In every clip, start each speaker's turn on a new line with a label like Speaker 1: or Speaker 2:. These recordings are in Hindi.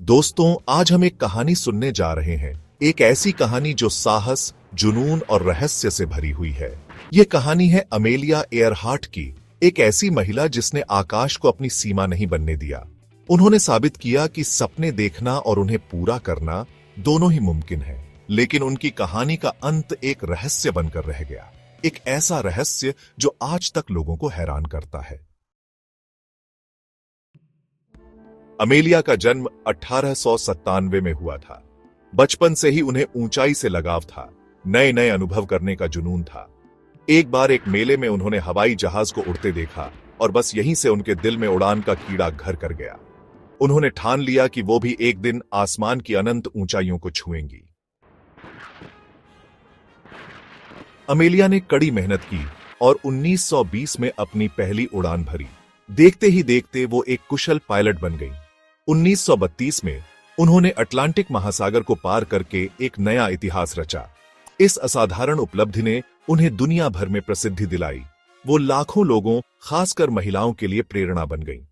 Speaker 1: दोस्तों, आज हम एक कहानी सुनने जा रहे हैं। एक ऐसी कहानी जो साहस, जुनून और रहस्य से भरी हुई है। ये कहानी है अमेलिया एयरहार्ट की, एक ऐसी महिला जिसने आकाश को अपनी सीमा नहीं बनने दिया। उन्होंने साबित किया कि सपने देखना और उन्हें पूरा करना दोनों ही मुमकिन है। लेकिन उनकी कहानी का अंत एक रहस्य बनकर रह गया, एक ऐसा रहस्य जो आज तक लोगों को हैरान करता है। अमेलिया का जन्म 1897 में हुआ था। बचपन से ही उन्हें ऊंचाई से लगाव था, नए नए अनुभव करने का जुनून था। एक बार एक मेले में उन्होंने हवाई जहाज को उड़ते देखा और बस यहीं से उनके दिल में उड़ान का कीड़ा घर कर गया। उन्होंने ठान लिया कि वो भी एक दिन आसमान की अनंत ऊंचाइयों को छुएंगी। अमेलिया ने कड़ी मेहनत की और 1920 में अपनी पहली उड़ान भरी। देखते ही देखते वो एक कुशल पायलट बन गई। 1932 में उन्होंने अटलांटिक महासागर को पार करके एक नया इतिहास रचा। इस असाधारण उपलब्धि ने उन्हें दुनिया भर में प्रसिद्धि दिलाई। वो लाखों लोगों, खासकर महिलाओं के लिए प्रेरणा बन गई।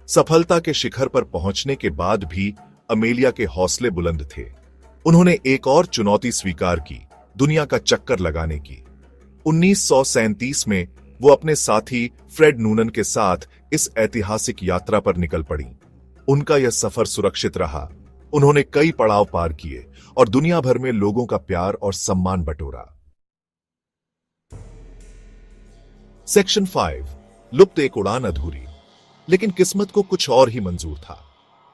Speaker 1: सफलता के शिखर पर पहुंचने के बाद भी अमेलिया के हौसले बुलंद थे। उन्होंने एक और चुनौती स्वीकार की, दुनिया का चक्कर लगाने की। 1937 में वो अपने साथी फ्रेड नूनन के साथ इस ऐतिहासिक यात्रा पर निकल पड़ी। उनका यह सफर सुरक्षित रहा। उन्होंने कई पड़ाव पार किए और दुनिया भर में लोगों का प्यार और सम्मान बटोरा। सेक्शन 5, लुप्त एक उड़ान अधूरी। लेकिन किस्मत को कुछ और ही मंजूर था।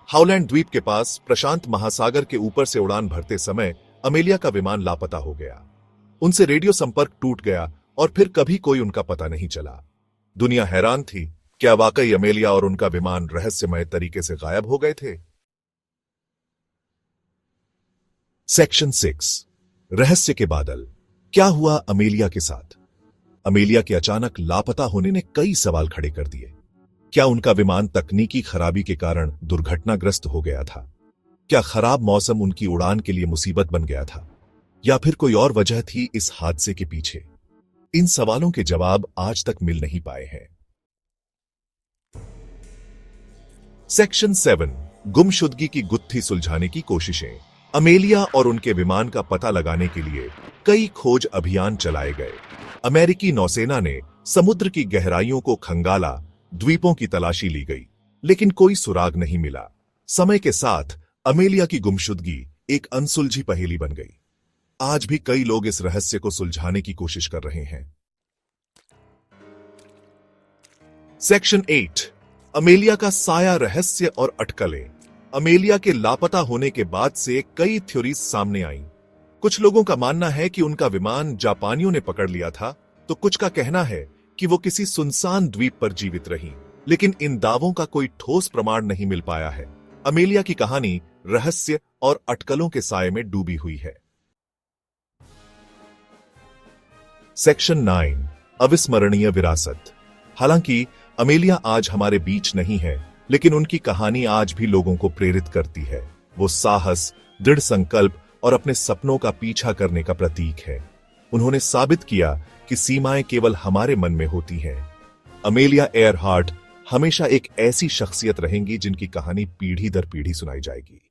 Speaker 1: हाउलैंड द्वीप के पास प्रशांत महासागर के ऊपर से उड़ान भरते समय अमेलिया का विमान लापता हो गया। उनसे रेडियो संपर्क टूट गया और फिर कभी कोई उनका पता नहीं चला। दुनिया हैरान थी, क्या वाकई अमेलिया और उनका विमान रहस्यमय तरीके से गायब हो गए थे? सेक्शन 6, रहस्य के बादल। क्या हुआ अमेलिया के साथ? अमेलिया के अचानक लापता होने ने कई सवाल खड़े कर दिए। क्या उनका विमान तकनीकी खराबी के कारण दुर्घटनाग्रस्त हो गया था? क्या खराब मौसम उनकी उड़ान के लिए मुसीबत बन गया था? या फिर कोई और वजह थी इस हादसे के पीछे? इन सवालों के जवाब आज तक मिल नहीं पाए हैं। सेक्शन 7, गुमशुदगी की गुत्थी सुलझाने की कोशिशें। अमेलिया और उनके विमान का पता लगाने के लिए कई खोज अभियान चलाए गए। अमेरिकी नौसेना ने समुद्र की गहराइयों को खंगाला, द्वीपों की तलाशी ली गई, लेकिन कोई सुराग नहीं मिला। समय के साथ अमेलिया की गुमशुदगी एक अनसुलझी पहेली बन गई। आज भी कई लोग इस रहस्य को सुलझाने की कोशिश कर रहे हैं। सेक्शन 8, अमेलिया का साया, रहस्य और अटकलें। अमेलिया के लापता होने के बाद से कई थ्योरीज सामने आईं। कुछ लोगों का मानना है कि उनका विमान जापानियों ने पकड़ लिया था, तो कुछ का कहना है कि वो किसी सुनसान द्वीप पर जीवित रहीं। लेकिन इन दावों का कोई ठोस प्रमाण नहीं मिल पाया है। अमेलिया की कहानी रहस्य और अटकलों के साये में डूबी हुई है। सेक्शन 9, अविस्मरणीय विरासत। हालांकि अमेलिया आज हमारे बीच नहीं है, लेकिन उनकी कहानी आज भी लोगों को प्रेरित करती है। वो साहस, दृढ़ संकल्प और अपने सपनों का पीछा करने का प्रतीक है। उन्होंने साबित किया कि सीमाएं केवल हमारे मन में होती हैं। अमेलिया एयरहार्ट हमेशा एक ऐसी शख्सियत रहेंगी जिनकी कहानी पीढ़ी दर पीढ़ी सुनाई जाएगी।